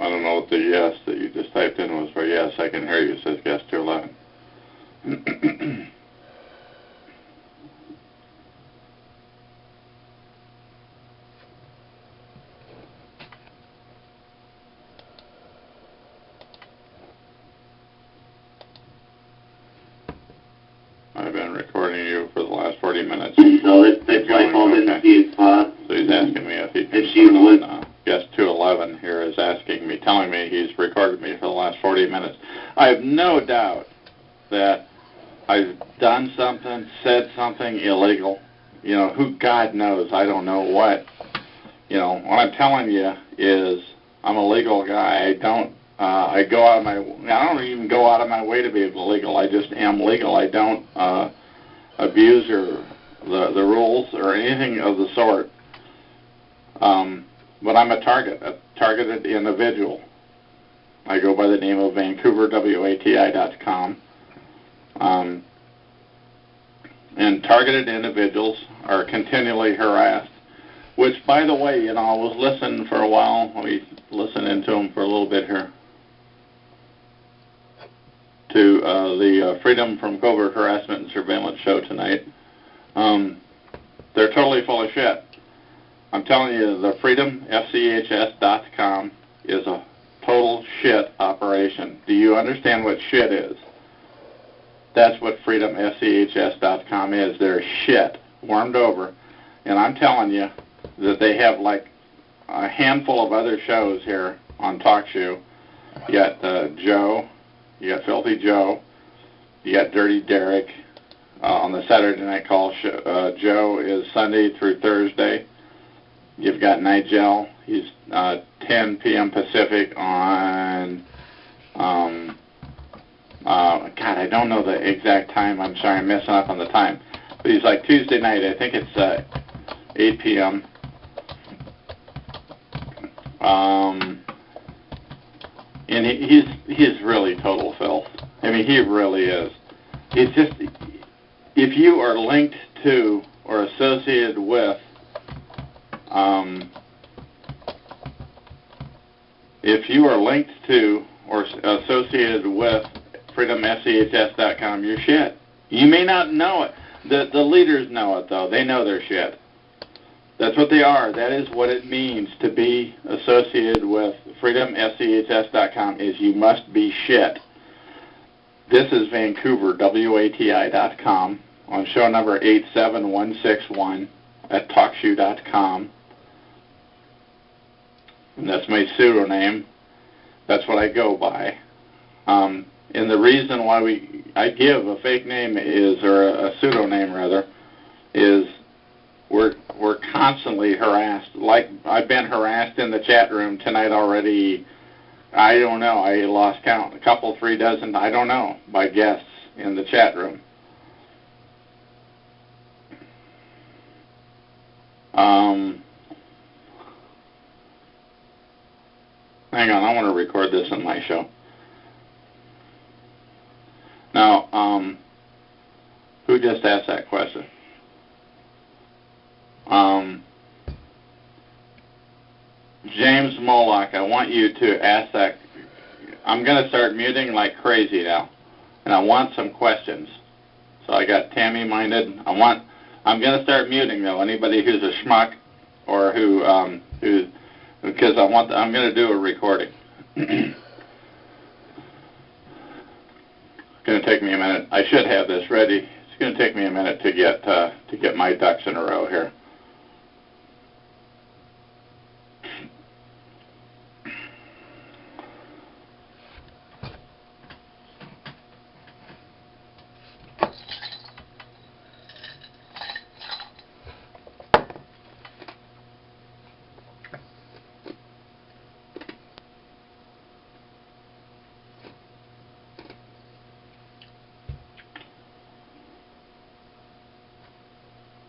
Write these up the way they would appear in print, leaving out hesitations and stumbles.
I don't know what the yes that you just typed in was for. Yes, I can hear you. It says guest 211. I've been recording you for the last 40 minutes. So that's why I called in to see if... So he's asking me if he can... Guest 211 here is asking me, telling me he's recorded me for the last 40 minutes. I have no doubt that I've done something, said something illegal. You know, who God knows, I don't know what. You know, what I'm telling you is I'm a legal guy. I don't even go out of my way to be legal. I just am legal. I don't abuse or the rules or anything of the sort. But I'm a targeted individual. I go by the name of VancouverWati.com. And targeted individuals are continually harassed, which, by the way, you know, I was listening for a while. Let me listen into them for a little bit here. To the Freedom from Covert Harassment and Surveillance show tonight. They're totally full of shit. I'm telling you, the freedomfchs.com is a total shit operation. Do you understand what shit is? That's what freedomfchs.com is. They're shit, wormed over. And I'm telling you that they have like a handful of other shows here on TalkShoe. You got Joe, you got Filthy Joe, you got Dirty Derek on the Saturday Night Call show. Joe is Sunday through Thursday. You've got Nigel. He's 10 p.m. Pacific on, God, I don't know the exact time. I'm sorry, I'm messing up on the time. But he's like Tuesday night. I think it's 8 p.m. And he's really total filth. I mean, he really is. It's just, if you are linked to or associated with freedomfchs.com, you're shit. You may not know it. The leaders know it, though. They know they're shit. That's what they are. That is what it means to be associated with freedomfchs.com, is you must be shit. This is VancouverWati.com on show number 87161 at TalkShoe.com. And that's my pseudonym. That's what I go by. And the reason why I give a fake name is, or a pseudonym rather, is we're constantly harassed. Like, I've been harassed in the chat room tonight already. I don't know. I lost count. A couple, 3 dozen, I don't know, by guests in the chat room. Hang on, I want to record this on my show. Now, who just asked that question? James Moloch, I want you to ask that. I'm going to start muting like crazy now, and I want some questions. So I got Tammy minded. I'm going to start muting though anybody who's a schmuck or because I'm going to do a recording. It's going to take me a minute. I should have this ready. It's going to take me a minute to get my ducks in a row here.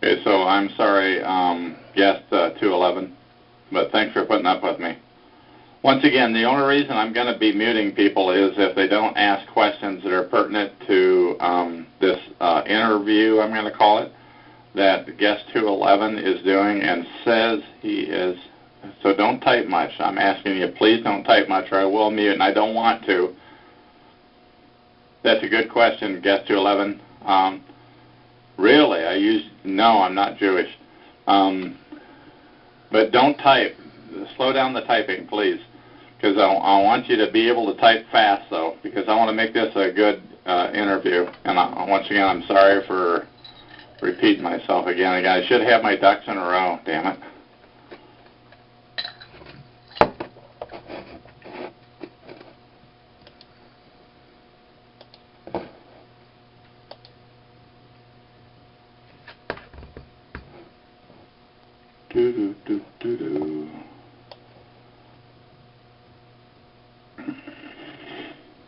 Okay, so I'm sorry, guest 211, but thanks for putting up with me. Once again, the only reason I'm going to be muting people is if they don't ask questions that are pertinent to this interview, I'm going to call it, that guest 211 is doing and says he is So don't type much. I'm asking you, please don't type much, or I will mute, and I don't want to. That's a good question, guest 211. Really, no, I'm not Jewish. But don't type. Slow down the typing, please, because I want you to be able to type fast, though, because I want to make this a good interview. And once again, I'm sorry for repeating myself again. I should have my ducks in a row, damn it.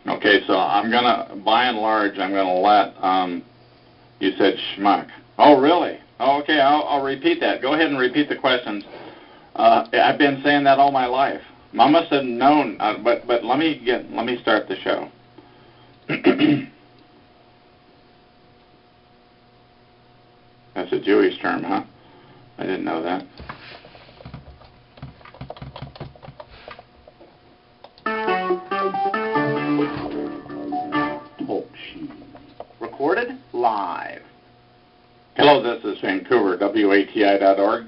Okay, so I'm gonna, by and large, I'm gonna let, you said schmuck. Oh, really? Oh, okay, I'll repeat that. Go ahead and repeat the questions. I've been saying that all my life. I must have known, but let me start the show. That's a Jewish term, huh? I didn't know that. Recorded live. Hello, this is VancouverWati.org.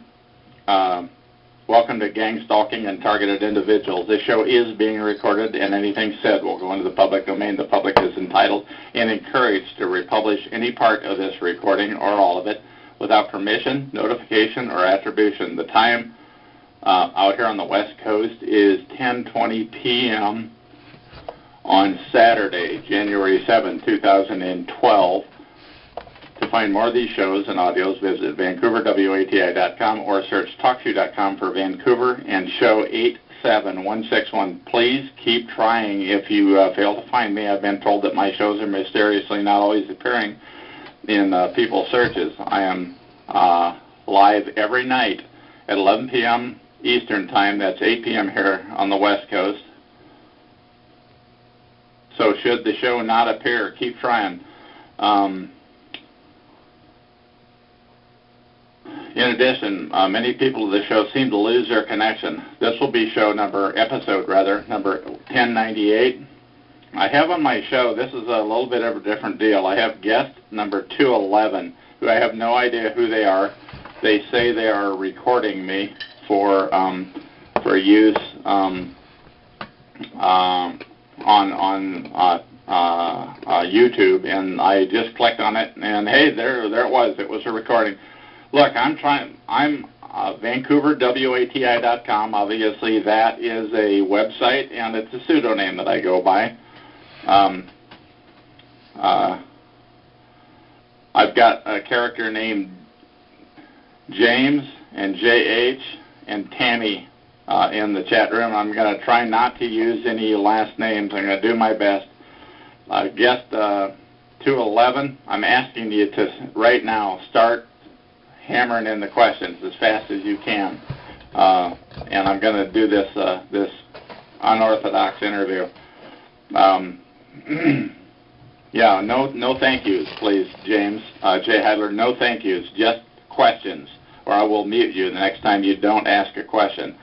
Welcome to Gang Stalking and Targeted Individuals. This show is being recorded, and anything said will go into the public domain. The public is entitled and encouraged to republish any part of this recording or all of it without permission, notification, or attribution. The time out here on the West Coast is 10:20 p.m. on Saturday, January 7, 2012. To find more of these shows and audios, visit VancouverWati.com or search TalkShoe.com for Vancouver and show 87161. Please keep trying. If you fail to find me, I've been told that my shows are mysteriously not always appearing in people's searches. I am live every night at 11 p.m. Eastern Time. That's 8 p.m. here on the West Coast. So should the show not appear, keep trying. In addition, many people of the show seem to lose their connection. This will be episode number 1098. I have on my show, this is a little bit of a different deal. I have guest number 211, who I have no idea who they are. They say they are recording me for use on YouTube, and I just clicked on it, and hey, there it was. It was a recording. Look, I'm VancouverWati.com. Obviously, that is a website, and it's a pseudonym that I go by. I've got a character named James and JH and Tammy in the chat room. I'm going to try not to use any last names. I'm going to do my best. Guest 211, I'm asking you to, right now, start hammering in the questions as fast as you can. And I'm going to do this unorthodox interview. Yeah, no thank yous, please, James. J. Heidler, no thank yous, just questions, or I will mute you the next time you don't ask a question.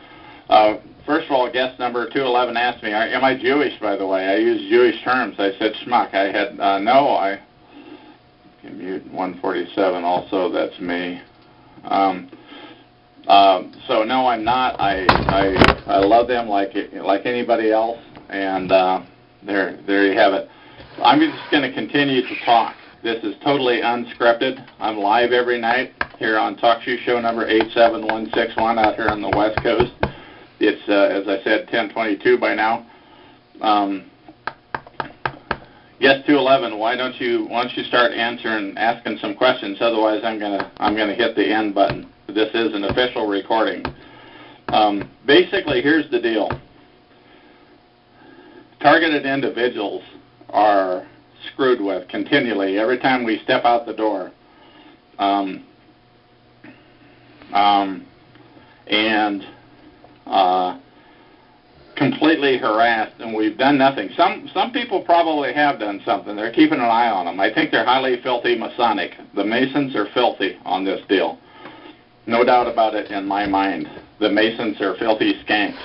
First of all, guest number 211 asked me, am I Jewish, by the way? I use Jewish terms. I said schmuck. I had, no, I can mute 147 also, that's me. So no, I'm not. I love them like anybody else, and there you have it. I'm just going to continue to talk. This is totally unscripted. I'm live every night here on TalkShoe show number 87161 out here on the West Coast. It's as I said, 10:22 by now. Guest 211, why don't you start asking some questions? Otherwise, I'm gonna hit the end button. This is an official recording. Basically, here's the deal. Targeted individuals are screwed with continually every time we step out the door. Completely harassed, and we've done nothing. Some people probably have done something. They're keeping an eye on them. I think they're highly filthy Masonic. The Masons are filthy on this deal. No doubt about it in my mind. the Masons are filthy skanks.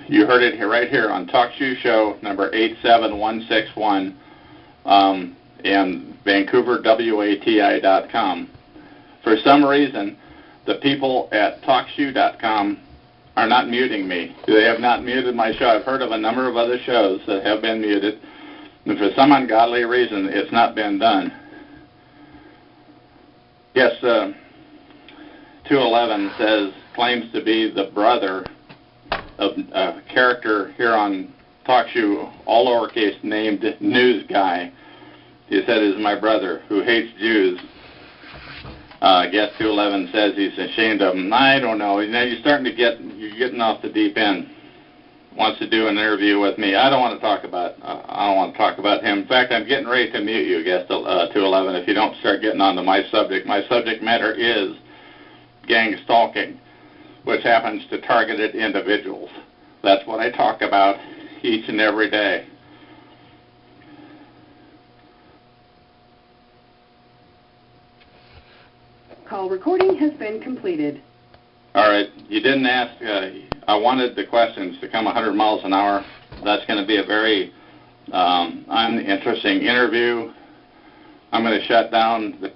You heard it here, right here on TalkShoe Show number 87161 and VancouverWati.com. For some reason, the people at TalkShoe.com are not muting me. They have not muted my show. I've heard of a number of other shows that have been muted, and for some ungodly reason, it's not been done. Yes, 211 says, claims to be the brother of a character here on TalkShoe, all lowercase, named News Guy. He said is my brother who hates Jews. Guest 211 says he's ashamed of them. I don't know. You know, you're getting off the deep end. Wants to do an interview with me. I don't want to talk about him. In fact, I'm getting ready to mute you, Guest 211, if you don't start getting onto my subject. My subject matter is gang stalking, which happens to targeted individuals. That's what I talk about each and every day. Call recording has been completed. All right. You didn't ask. I wanted the questions to come 100 miles an hour. That's going to be a very uninteresting interview. I'm going to shut down the